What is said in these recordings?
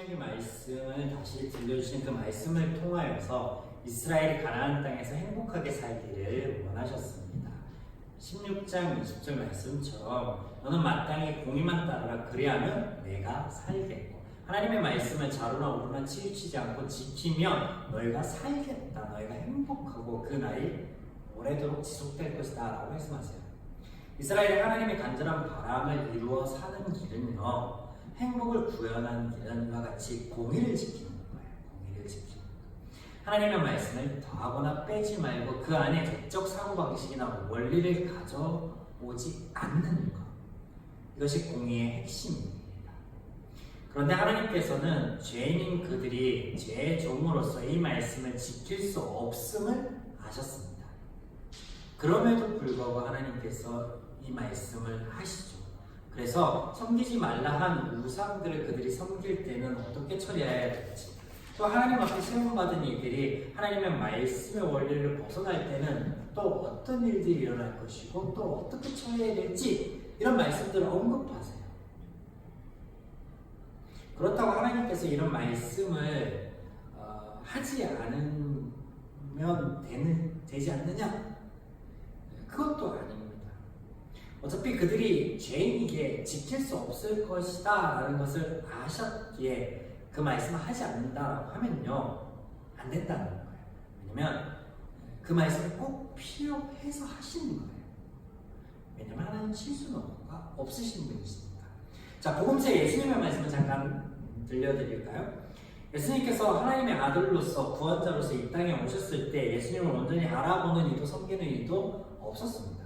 신명기 말씀을 다시 들려주신 그 말씀을 통하여서 이스라엘이 가나안 땅에서 행복하게 살기를 원하셨습니다. 16장 20절 말씀처럼 너는 마땅히 공의만 따르라 그리하면 내가 살겠고 하나님의 말씀을 자루나 우루나 치우치지 않고 지키면 너희가 살겠다. 너희가 행복하고 그 날이 오래도록 지속될 것이다 라고 말씀하세요. 이스라엘이 하나님의 간절한 바람을 이루어 사는 길은요, 행복을 구현하는 길은 이와 같이 공의를 지키는 거예요. 공의를 지키는 거. 하나님의 말씀을 더하거나 빼지 말고 그 안에 적적 사고방식이나 원리를 가져오지 않는 것. 이것이 공의의 핵심입니다. 그런데 하나님께서는 죄인인 그들이 죄의 종으로서 이 말씀을 지킬 수 없음을 아셨습니다. 그럼에도 불구하고 하나님께서 이 말씀을 하시죠. 그래서 섬기지 말라 한 우상들을 그들이 섬길 때는 어떻게 처리해야 될지, 또 하나님 앞에 세움받은 이들이 하나님의 말씀의 원리를 벗어날 때는 또 어떤 일들이 일어날 것이고 또 어떻게 처리해야 될지 이런 말씀들을 언급하세요. 그렇다고 하나님께서 이런 말씀을 하지 않으면 되지 않느냐? 그것도 아닙니다. 어차피 그들이 죄인이기에 지킬 수 없을 것이다 라는 것을 아셨기에 그 말씀을 하지 않는다라고 하면요, 안 된다는 거예요. 왜냐면 그 말씀이 꼭 필요해서 하시는 거예요. 왜냐면 하나님 실수가 없으신 분이시니까. 자, 복음서의 예수님의 말씀을 잠깐 들려드릴까요? 예수님께서 하나님의 아들로서 구원자로서 이 땅에 오셨을 때 예수님을 온전히 알아보는 이도 섬기는 이도 없었습니다.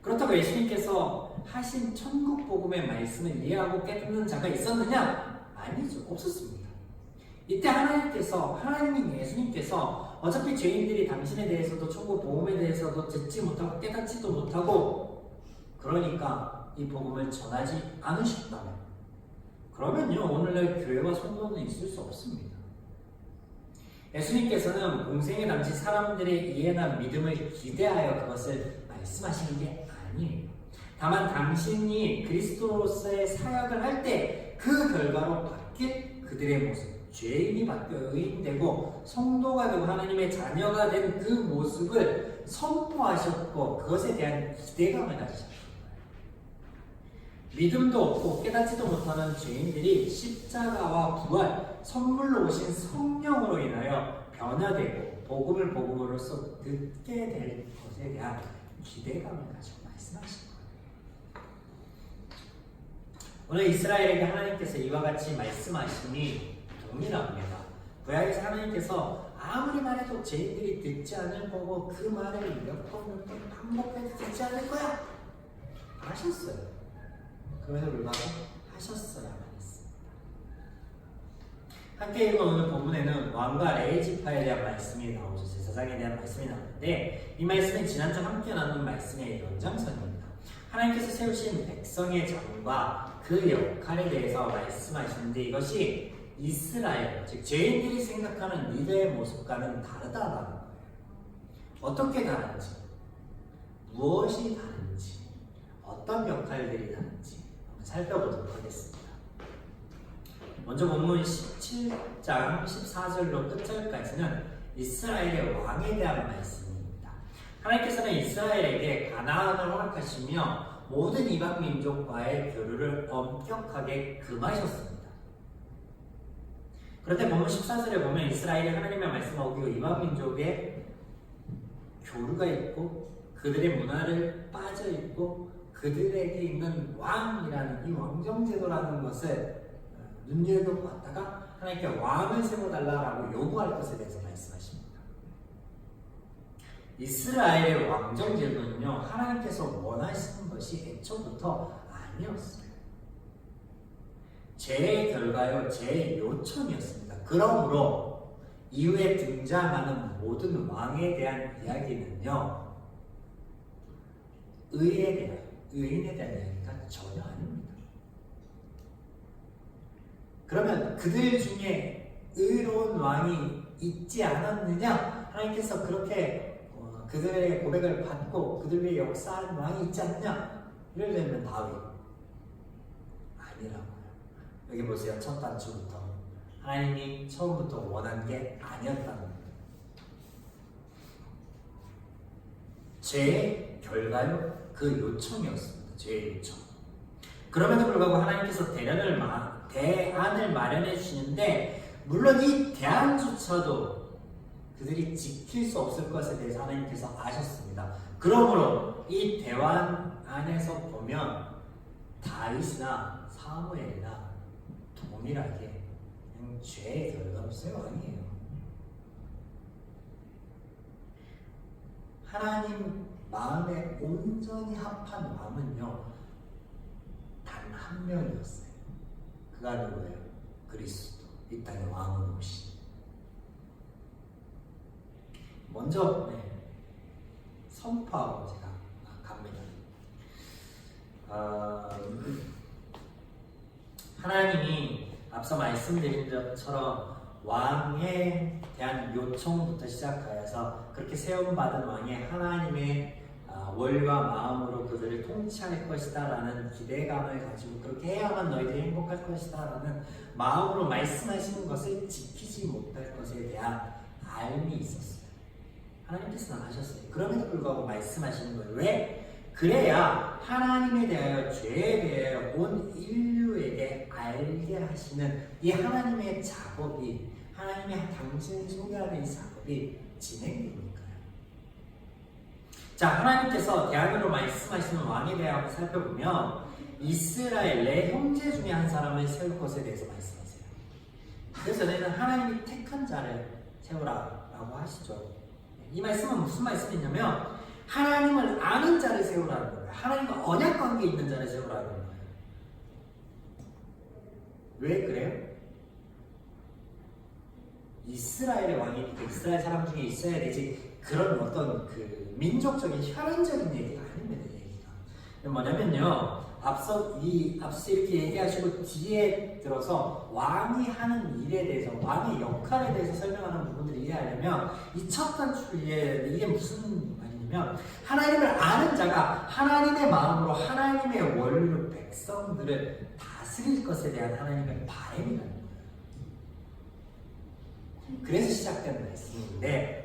그렇다고 예수님께서 하신 천국 복음의 말씀을 이해하고 깨닫는 자가 있었느냐? 아니죠. 없었습니다. 이때 하나님인 예수님께서 어차피 죄인들이 당신에 대해서도 천국 복음에 대해서도 듣지 못하고 깨닫지도 못하고 그러니까 이 복음을 전하지 않으셨다면, 그러면요 오늘날 교회와 성도는 있을 수 없습니다. 예수님께서는 공생의 당시 사람들의 이해나 믿음을 기대하여 그것을 말씀하시는 게 아니에요. 다만 당신이 그리스도로서의 사역을 할 때 그 결과로 바뀔 그들의 모습, 죄인이 바뀌어 의인되고 성도가 되고 하나님의 자녀가 된 그 모습을 선포하셨고 그것에 대한 기대감을 가지셨어요. 믿음도 없고 깨닫지도 못하는 죄인들이 십자가와 부활, 선물로 오신 성령으로 인하여 변화되고 복음으로서 듣게 될 것에 대한 기대감을 가지고 말씀하신 거예요. 오늘 이스라엘에게 하나님께서 이와 같이 말씀하시니 동일합니다. 구약에서 하나님께서 아무리 말해도 죄인들이 듣지 않을 거고 그 말을 몇 번 반복해도 듣지 않을 거야 하셨어요. 그럼에도 불구하고 하셨어야만 했습니다. 함께 읽은 오늘 본문에는 왕과 레위 지파에 대한 말씀이 나오죠. 제사장에 대한 말씀이 나오는데 이 말씀은 지난주 함께 나눈 말씀의 연장선입니다. 하나님께서 세우신 백성의 장과 그 역할에 대해서 말씀하시는데 이것이 이스라엘, 즉 죄인들이 생각하는 리더의 모습과는 다르다라는 거예요. 어떻게 다른지, 무엇이 다른지, 어떤 역할들이 다른지 한번 살펴보도록 하겠습니다. 먼저 본문 17장 14절로 끝절까지는 이스라엘의 왕에 대한 말씀입니다. 하나님께서는 이스라엘에게 가나안을 허락하시며 모든 이방 민족과의 교류를 엄격하게 금하셨습니다. 그런데 본문 14절에 보면 이스라엘이 하나님의 말씀을 어기고 이방 민족의 교류가 있고 그들의 문화를 빠져 있고 그들에게 있는 왕이라는 이 왕정제도라는 것을 눈여겨보았다가 하나님께 왕을 세워달라고 요구할 것에 대해서 말씀하십니다. 이스라엘의 왕정제도는요 하나님께서 원하시는 것이 애초부터 아니었어요. 죄의 결과요, 죄의 요청이었습니다. 그러므로 이후에 등장하는 모든 왕에 대한 이야기는요 의인에 대한 이야기가 전혀 아닙니다. 그러면 그들 중에 의로운 왕이 있지 않았느냐? 하나님께서 그렇게 그들의 고백을 받고 그들 위해 역사한 왕이 있지 않느냐? 예를 들면 다윗. 아니라고요. 여기 보세요. 첫 단추부터 하나님이 처음부터 원한 게 아니었다는 거예요. 죄의 결과요? 그 요청이었습니다. 죄의 요청. 그럼에도 불구하고 하나님께서 대안을 마련해 주시는데, 물론 이 대안조차도 그들이 지킬 수 없을 것에 대해서 하나님께서 아셨습니다. 그러므로 이 대안 안에서 보면 다윗이나 사무엘이나 동일하게 그냥 죄의 결과로서의 왕이에요. 하나님 마음에 온전히 합한 왕은요, 단 한 명이었어요. 그가 누구예요? 그리스도, 이 땅의 왕으로 오신. 먼저 선포하고 제가 갑니다. 하나님이 앞서 말씀드린 것처럼 왕에 대한 요청부터 시작하여서 그렇게 세움받은 왕이 하나님의 월과 마음으로 그들을 통치할 것이다 라는 기대감을 가지고 그렇게 해야만 너희들이 행복할 것이다 라는 마음으로 말씀하시는 것을 지키지 못할 것에 대한 알미 있었어요. 하나님께서는 아셨어요. 그럼에도 불구하고 말씀하시는 거예요. 왜? 그래야 하나님에 대하여, 죄에 대하여 온 인류에게 알게 하시는 이 하나님의 작업이, 하나님의 당신을 소개하는 이 작업이 진행되니까요. 자, 하나님께서 대안으로 말씀하시는 왕에 대하여 살펴보면 이스라엘의 형제 중에 한 사람을 세울 것에 대해서 말씀하세요. 그래서 저는 하나님이 택한 자를 세우라라고 하시죠. 이 말씀은 무슨 말씀이냐면 하나님을 아는 자를 세우라는 거예요. 하나님과 언약 관계에 있는 자를 세우라는 거예요. 왜 그래요? 이스라엘의 왕이니까 이스라엘 사람 중에 있어야 되지, 그런 어떤 그 민족적인 혈연적인 얘기가 아닙니다. 얘기가 뭐냐면요, 앞서 이렇게 얘기하시고 뒤에 들어서 왕이 하는 일에 대해서, 왕의 역할에 대해서 설명하는 부분들을 이해하려면 이 첫 단추를 이해해야 돼. 이게 무슨 말이냐면 하나님을 아는 자가 하나님의 마음으로 하나님의 원리로 백성들을 다스릴 것에 대한 하나님의 바람이라는 거예요. 그래서 시작된 말씀인데,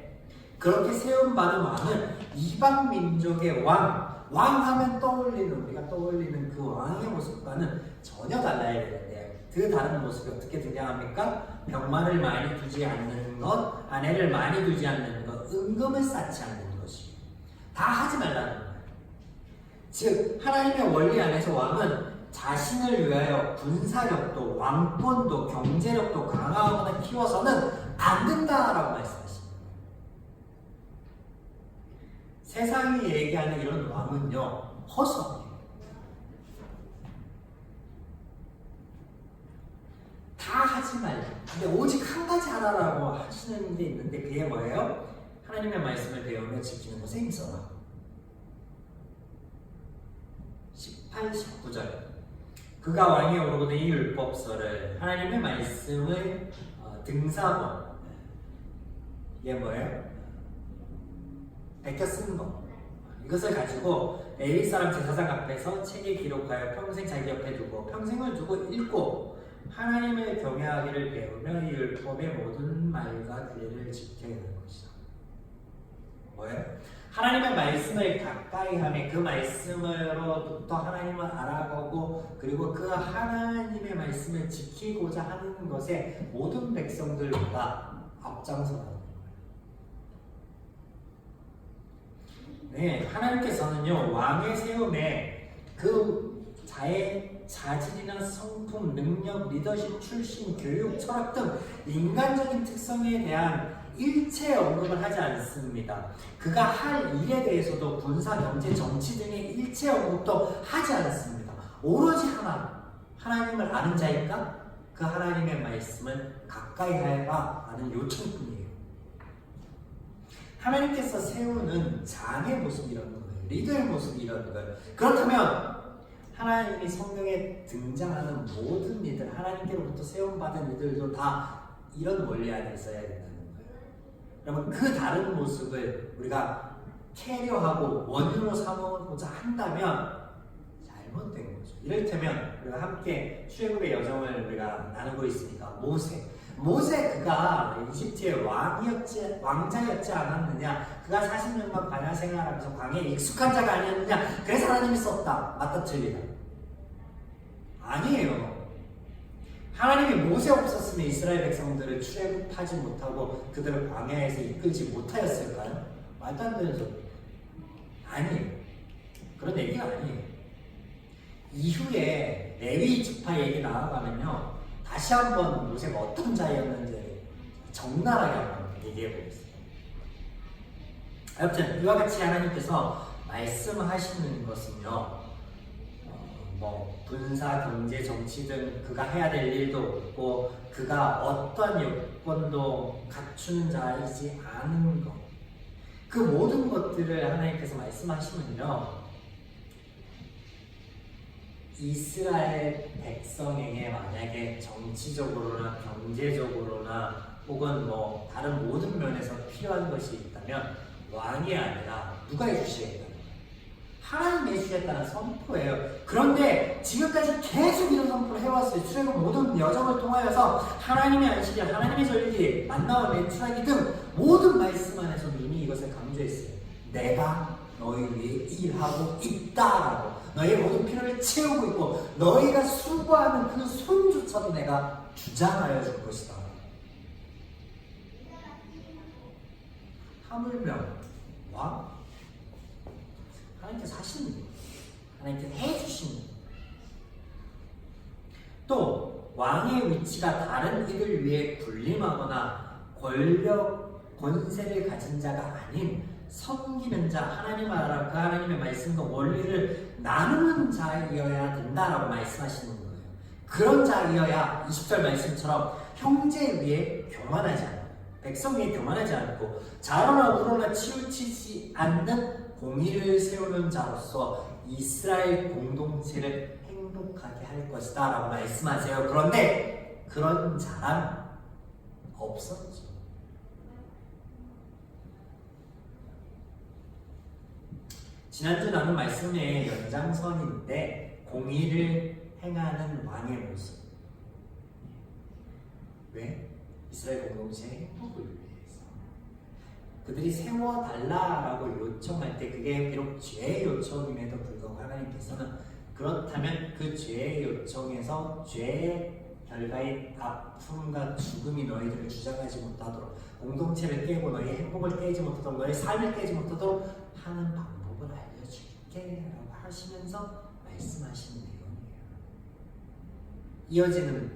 그렇게 세움받은 왕은 이방 민족의 왕하면 우리가 떠올리는 그 왕의 모습과는 전혀 달라야 되는데, 그 다른 모습이 어떻게 등장합니까? 병마를 많이 두지 않는 것, 아내를 많이 두지 않는 것, 은금을 쌓지 않는 것이 다 하지 말라는 거예요. 즉 하나님의 원리 안에서 왕은 자신을 위하여 군사력도, 왕권도, 경제력도 강화하거나 키워서는 안 된다라고 말씀하십니다. 세상이 얘기하는 이런 왕은요, 허수아비예요. 다 하지 말라. 근데 오직 한 가지 하라라고 하시는 게 있는데, 그게 뭐예요? 하나님의 말씀을 배우며 지키는 것에 힘써라. 18, 19절. 그가 왕에 오르거든 이 율법서를, 하나님의 말씀을 등사본, 이게 뭐예요? 베껴 쓴 거. 이것을 가지고 레위 사람 제사장 앞에서 책에 기록하여 평생 자기 옆에 두고 평생을 두고 읽고 하나님을 경외하기를 배우며 이 율법의 모든 말과 규례를 지켜야 하는 것이다. 뭐예요? 하나님의 말씀을 가까이 하며 그 말씀으로부터 하나님을 알아보고, 그리고 그 하나님의 말씀을 지키고자 하는 것에 모든 백성들보다 앞장서라는 거예요. 네, 하나님께서는요, 왕의 세움에 그 자의 자질이나 성품, 능력, 리더십, 출신, 교육, 철학 등 인간적인 특성에 대한 일체 언급을 하지 않습니다. 그가 할 일에 대해서도 군사, 경제, 정치 등의 일체 언급도 하지 않습니다. 오로지 하나님을 아는 자니까 그 하나님의 말씀을 가까이 하여라 하는 요청뿐이에요. 하나님께서 세우는 장의 모습이라는 거예요. 리더의 모습이라는 거예요. 그렇다면 하나님이 성경에 등장하는 모든 이들, 하나님께로부터 세움받은 이들도 다 이런 원리 안에 있어야 된다는 거예요. 그러면 그 다른 모습을 우리가 캐리어하고 원인으로 삼아보자 한다면 잘못된 거죠. 이를테면 우리가 함께 출애굽의 여정을 우리가 나누고 있으니까 모세 그가 이집트의 왕자였지 않았느냐? 그가 40년간 광야 생활하면서 광야에 익숙한 자가 아니었느냐? 그래서 하나님이 썼다. 맞다 틀리다? 아니에요. 하나님이 모세 없었으면 이스라엘 백성들을 출애굽하지 못하고 그들을 광야에서 이끌지 못하였을까요? 말도 안 되는 소리. 아니에요. 그런 얘기가 아니에요. 이후에 레위 지파 얘기 나아가면요, 다시 한번 모세가 어떤 자였는지 적나라하게 한번 얘기해 보겠습니다. 아무튼 이와 같이 하나님께서 말씀하시는 것은요, 군사, 경제, 정치 등 그가 해야 될 일도 없고 그가 어떤 요건도 갖춘 자이지 않은 것, 그 모든 것들을 하나님께서 말씀하시면요, 이스라엘 백성에게 만약에 정치적으로나 경제적으로나 혹은 다른 모든 면에서 필요한 것이 있다면 왕이 아니라 누가 해주시겠다는 거예요? 하나님이 해주시겠다는 선포예요. 그런데 지금까지 계속 이런 선포를 해왔어요. 출애굽 모든 여정을 통하여서 하나님의 안식일, 하나님의 절기, 만나와 메추라기 등 모든 말씀 안에서 이미 이것을 강조했어요. 내가 너희 위해 일하고 있다라고, 너희의 모든 필요를 채우고 있고 너희가 수고하는 그 손조차도 내가 주장하여 줄 것이다. 하물며 왕? 하나님께서 하시는 거예요. 하나님께서 해주시는 거예요. 또 왕의 위치가 다른 이들 위해 군림하거나 권력, 권세를 가진 자가 아닌 섬기는 자, 하나님 나라, 그 하나님의 말씀과 원리를 나누는 자이어야 된다라고 말씀하시는 거예요. 그런 자이어야 20절 말씀처럼 형제 위에 교만하지 않고, 백성 위에 교만하지 않고, 자로나 우로나 치우치지 않는 공의를 세우는 자로서 이스라엘 공동체를 행복하게 할 것이다 라고 말씀하세요. 그런데 그런 자란 없었죠. 지난주 나눈 말씀의 연장선인데, 공의를 행하는 왕의 모습. 왜? 이스라엘 공동체의 행복을 위해서. 그들이 세워달라라고 요청할 때 그게 비록 죄의 요청임에도 불구하고 하나님께서는 그렇다면 그 죄의 요청에서 죄의 결과인 아픔과 죽음이 너희들을 주장하지 못하도록, 공동체를 깨고 너희의 행복을 깨지 못하도록, 너희의 삶을 깨지 못하도록 하는 방법을 알려줄게 라고 하시면서 말씀하시는 내용이에요. 이어지는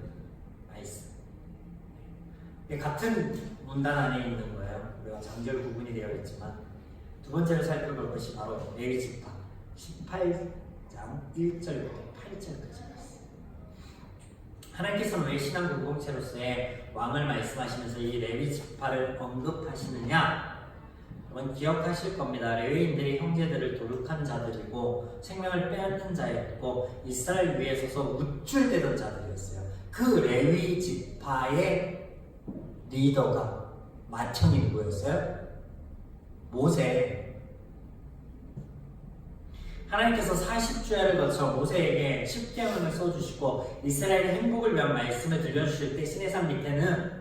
말씀, 같은 문단 안에 있는 거예요. 우리가 장절 구분이 되어 있지만 두 번째로 살펴볼 것이 바로 레위 지파 18장 1절부터 8절까지. 하나님께서는 왜 신앙 공동체로서의 왕을 말씀하시면서 이 레위 지파를 언급하시느냐? 여러분 기억하실 겁니다. 레위인들이 형제들을 도둑한 자들이고 생명을 빼앗는 자였고 이스라엘 위에 서서 우쭐대던 자들이었어요. 그 레위 지파의 리더가 맏형이 누구였어요? 모세. 하나님께서 40주야를 거쳐 모세에게 십계명을 써주시고 이스라엘의 행복을 위한 말씀을 들려주실 때 시내산 밑에는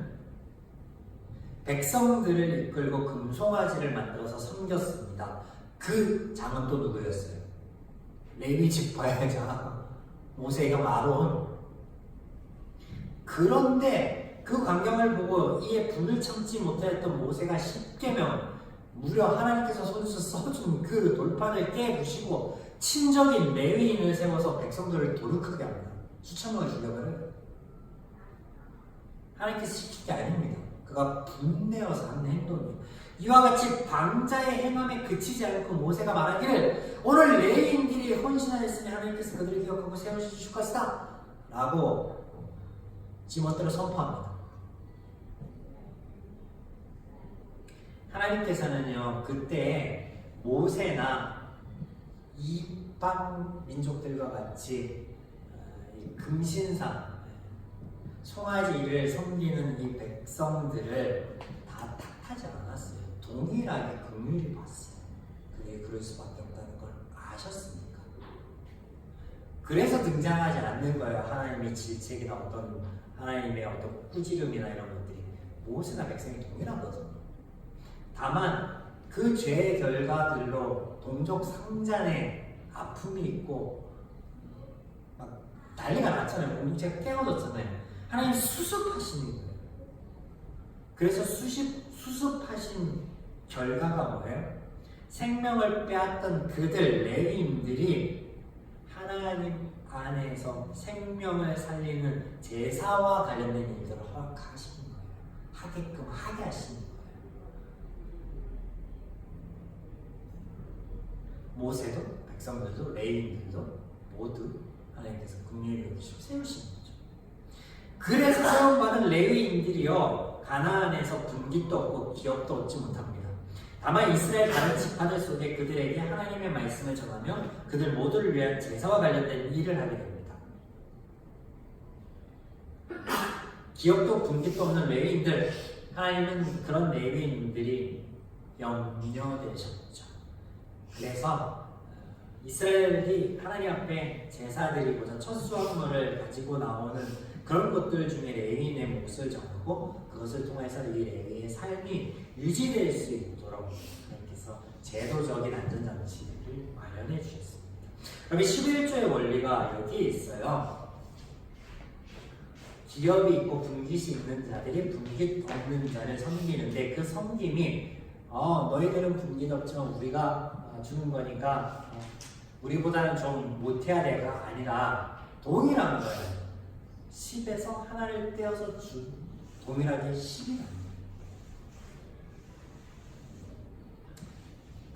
백성들을 이끌고 금송아지를 만들어서 섬겼습니다. 그 장은 또 누구였어요? 레위 지파의 장, 모세가 마론. 그런데 그 광경을 보고 이에 분을 참지 못하였던 모세가 십계명, 무려 하나님께서 손수 써준 그 돌판을 깨부시고 친적인 레위인을 세워서 백성들을 도둑하게 합니다. 수천 명을 죽여버려요. 하나님께서 시킨 게 아닙니다. 그가 분내어서 하는 행동이에요. 이와 같이 방자의 행함에 그치지 않고 모세가 말하기를 오늘 레위인들이 헌신하였으니 하나님께서 그들을 기억하고 세워주실 것이다 라고 지멋대로 선포합니다. 하나님께서는요, 그때 모세나 이방 민족들과 같이 금신상, 송아지를 섬기는 이 백성들을 다 탓하지 않았어요. 동일하게 긍휼히 봤어요. 그게 그럴 수밖에 없다는 걸 아셨습니까? 그래서 등장하지 않는 거예요. 하나님의 질책이나 어떤 하나님의 어떤 꾸지름이나 이런 것들이. 모세나 백성이 동일하거든요. 다만 그 죄의 결과들로 동족 상잔의 아픔이 있고 막 난리가 났잖아요. 공동체가 깨어졌잖아요. 하나님 수습하시는 거예요. 그래서 수습하신 결과가 뭐예요? 생명을 빼앗던 그들 레위인들이 하나님 안에서 생명을 살리는 제사와 관련된 일들을 허락하시는 거예요. 하게끔 하게 하시는 거예요. 모세도 백성들도 레위인들도 모두 하나님께서 긍휼히 여기시고 세우신 거죠. 그래서 세움받은 레위인들이요 가나안에서 분깃도 없고 기업도 얻지 못합니다. 다만 이스라엘 다른 지파들 속에 그들에게 하나님의 말씀을 전하며 그들 모두를 위한 제사와 관련된 일을 하게 됩니다. 기업도 분깃도 없는 레위인들, 하나님은 그런 레위인들이 염려되셨죠. 그래서 이스라엘이 하나님 앞에 제사드리고자 첫 수확물을 가지고 나오는 그런 것들 중에 레위인의 몫을 정하고 그것을 통해서 이 레위의 삶이 유지될 수 있도록 하나님께서 제도적인 안전장치를 마련해 주셨습니다. 그럼 11조의 원리가 여기에 있어요. 기업이 있고 분깃이 있는 자들이 분깃 없는 자를 섬기는데 그 섬김이 너희들은 분깃 없지만 우리가 주는 거니까 우리보다는 좀 못해야 돼가 아니라 동일한 거예요. 10에서 하나를 떼어서 동일하게 10이 납니다.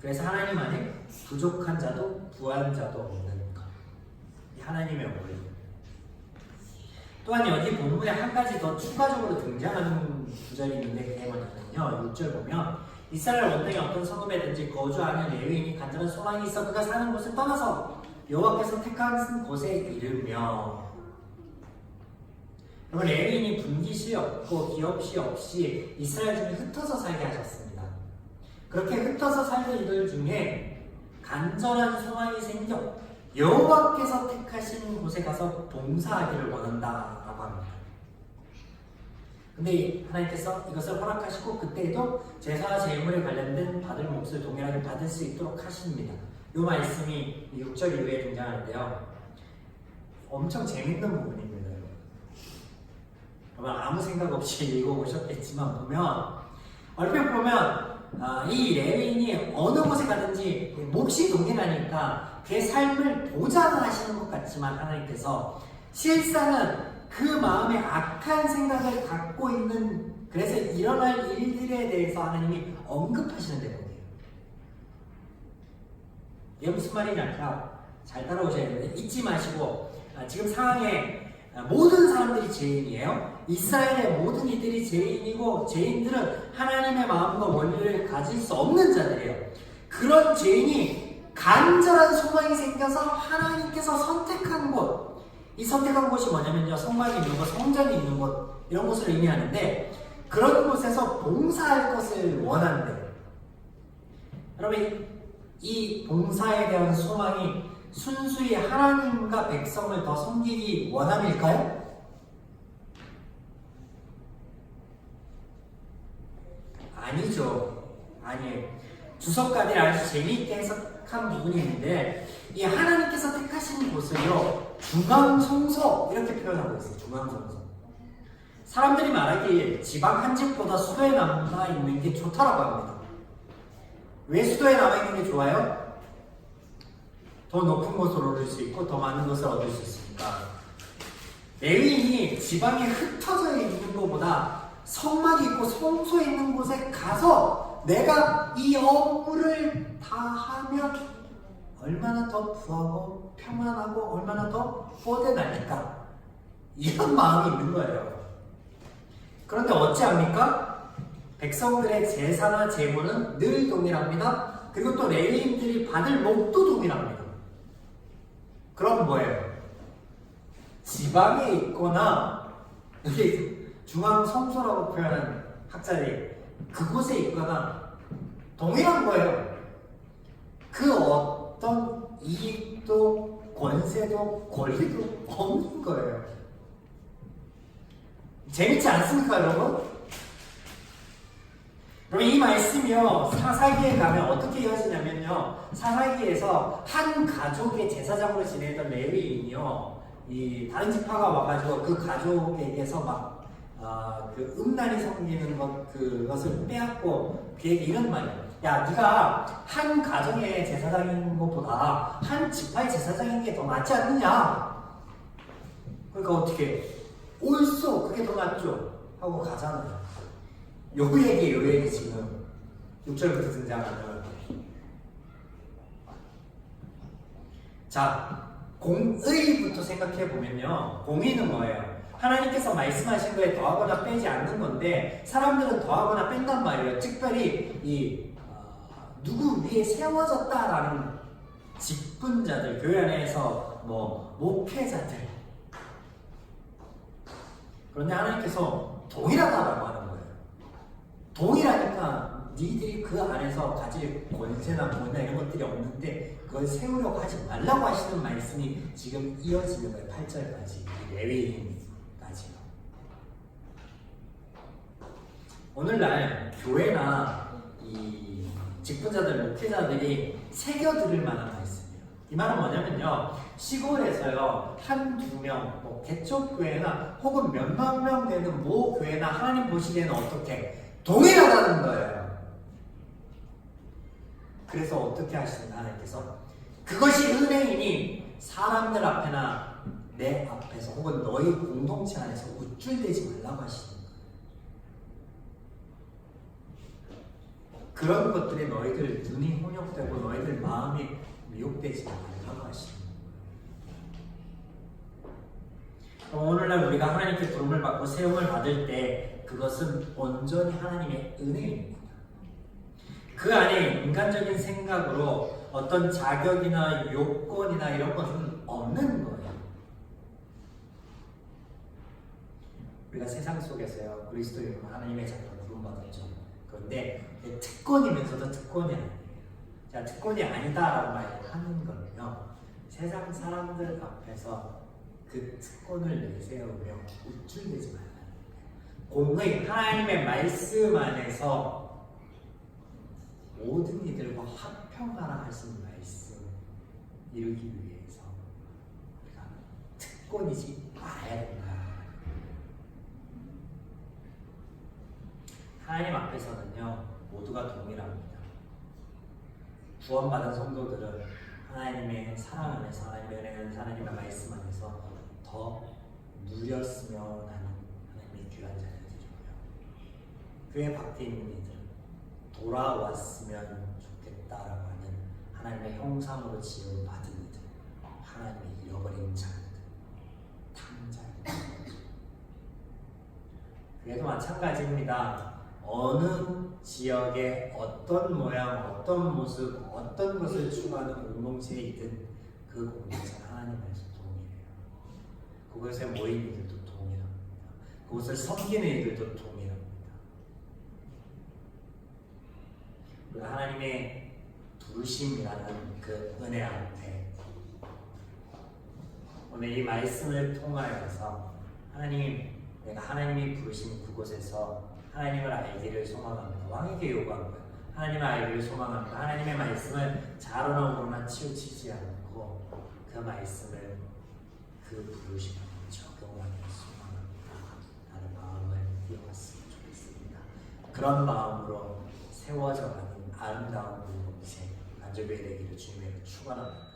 그래서 하나님 안에 부족한 자도 부한 자도 없는 것. 이 하나님의 원리. 또한 여기 본문에 한 가지 더 추가적으로 등장하는 구절이 있는데 그게 뭐냐면요. 6절 보면 이스라엘 원당에 어떤 성읍에든지 거주하는 레위인이 간절한 소망이 있어 그가 사는 곳을 떠나서 여호와께서 택한 곳에 이르며. 여러분 레위인이 분깃이 없고 기업시 없이 이스라엘 중에 흩어서 살게 하셨습니다. 그렇게 흩어서 살던 이들 중에 간절한 소망이 생겨 여호와께서 택하신 곳에 가서 봉사하기를 원한다라고 합니다. 근데 하나님께서 이것을 허락하시고 그때에도 제사와 제물에 관련된 받을 몫을 동일하게 받을 수 있도록 하십니다. 이 말씀이 6절 이후에 등장하는데요. 엄청 재밌는 부분입니다. 여러분 아무 생각 없이 읽어보셨겠지만 보면 얼핏 보면 이 레위인이 어느 곳에 가든지 몫이 동일하니까 그 삶을 보장하시는 것 같지만 하나님께서 실상은 그 마음에 악한 생각을 갖고 있는 그래서 일어날 일들에 대해서 하나님이 언급하시는 대목이에요. 이게 무슨 말이냐? 잘 따라오셔야 되는데 잊지 마시고 지금 상황에 모든 사람들이 죄인이에요. 이스라엘의 모든 이들이 죄인이고 죄인들은 하나님의 마음과 원리를 가질 수 없는 자들이에요. 그런 죄인이 간절한 소망이 생겨서 하나님께서 선택한 곳, 이 선택한 곳이 뭐냐면요, 성막이 있는 곳, 성전이 있는 곳, 이런 곳을 의미하는데 그런 곳에서 봉사할 것을 원한대요. 여러분 이 봉사에 대한 소망이 순수히 하나님과 백성을 더 섬기기 원함일까요? 아니죠. 아니에요. 주석가들이 아주 재미있게 해석한 부분이 있는데 이 하나님께서 택하신 곳을요 중앙성소 이렇게 표현하고 있어요. 중앙성소. 사람들이 말하기에 지방 한 집보다 수도에 남아있는 게 좋다라고 합니다. 왜 수도에 남아있는 게 좋아요? 더 높은 곳을 오를 수 있고 더 많은 것을 얻을 수 있습니다. 레위인이 지방에 흩어져 있는 것보다 성막이 있고 성소에 있는 곳에 가서 내가 이 업무를 다 하면 얼마나 더 부하고 평안하고 얼마나 더 뻗어날까 이런 마음이 있는 거예요. 그런데 어찌합니까? 백성들의 제사나 제물은 늘 동일합니다. 그리고 또 레위인들이 받을 몫도 동일합니다. 그럼 뭐예요? 지방에 있거나 여기 중앙성소라고 표현한 학자들이 그곳에 있거나 동일한 거예요. 그 어떤 이익도 권세도 권리도 없는 거예요. 재밌지 않습니까, 여러분? 그럼 이 말씀이요, 사사기에 가면 어떻게 이어지냐면요, 사사기에서 한 가족의 제사장으로 지내던 레위인이요, 이 다른 지파가 와가지고 그 가족에게서 막 그 음란이 생기는 그것을 빼앗고 그에게 이런 말이에요. 야, 네가 한 가정의 제사장인 것보다 한 지파의 제사장인 게 더 낫지 않느냐? 그러니까 어떻게? 옳소, 그게 더 낫죠? 하고 가잖아요. 요 얘기 지금 6절부터 등장하는. 자, 공의부터 생각해 보면요, 공의는 뭐예요? 하나님께서 말씀하신 거에 더하거나 빼지 않는 건데 사람들은 더하거나 뺀단 말이에요. 특별히 누구 위에 세워졌다라는 직분자들, 교회 안에서 목회자들. 그런데 하나님께서 동일하다라고 하는 거예요. 동일하니까 니들이 그 안에서 가질 권세나 권나 이런 것들이 없는데 그걸 세우려고 하지 말라고 하시는 말씀이 지금 이어지는 거예요. 8절까지 레위인까지요. 오늘날 교회나 이 직분자들, 목회자들이 새겨들을 만한 말씀이에요. 이 말은 뭐냐면요, 시골에서요 한두 명, 개척교회나 혹은 몇만 명 되는 모 교회나 하나님 보시기에는 어떻게 동일하다는 거예요. 그래서 어떻게 하시는 하나님께서 그것이 은혜이니 사람들 앞에나 내 앞에서 혹은 너희 공동체 안에서 우쭐대지 말라고 하시는 거예요. 그런 것들이 너희들 눈이 혼역되고 너희들 마음이 미혹되지 말라고 하시는 거예요. 오늘날 우리가 하나님께 부름을 받고 세움을 받을 때 그것은 온전히 하나님의 은혜입니다. 그 안에 인간적인 생각으로 어떤 자격이나 요건이나 이런 것은 없는 거예요. 우리가 세상 속에서요, 그리스도인으로 하나님의 자녀로 부름받았죠. 그런데 특권이면서도 특권이 아니에요. 자, 특권이 아니다라고 말하는 거는요, 세상 사람들 앞에서 그 특권을 내세우며 우쭐대지 말라는 거예요. 공의, 하나님의 말씀 안에서 모든 이들과 화평하라 하신 말씀 이루기 위해서 우리가 특권이지 말아야 된다. 하나님 앞에서는요, 모두가 동일합니다. 구원받은 성도들은 하나님의 사랑 안에서, 하나님의 은혜 안에서, 하나님의 말씀 안에서 더 누렸으면 하는 하나님의 귀한 자녀들이고요. 교회 밖에 있는 이들은 돌아왔으면 좋겠다라고 하는 하나님의 형상으로 지음받은 이들, 하나님의 잃어버린 자녀들, 탕자들. 그래도 마찬가지입니다. 어느 지역에 어떤 모양, 어떤 모습, 어떤 것을 추구하는 공동체이든 그 공동체는 하나님 안에서 동일해요. 그곳에 모인 이들도 동일합니다. 그곳을 섬기는 이들도 동일합니다. 우리가 하나님의 부르심이라는 그 은혜 앞에 오늘 이 말씀을 통하여서 하나님, 내가 하나님이 부르신 그곳에서 하나님을 알기를 소망합니다. 왕에게 요구한 거예요. 하나님을 알기를 소망합니다. 하나님의 말씀을 자로나 우로나 치우치지 않고 그 말씀을 그 부르심을 적용하기를 소망합니다. 라는 마음을 이어갔으면 좋겠습니다. 그런 마음으로 세워져가는 아름다운 공동체 간접의 되기를 주님의 축원합니다.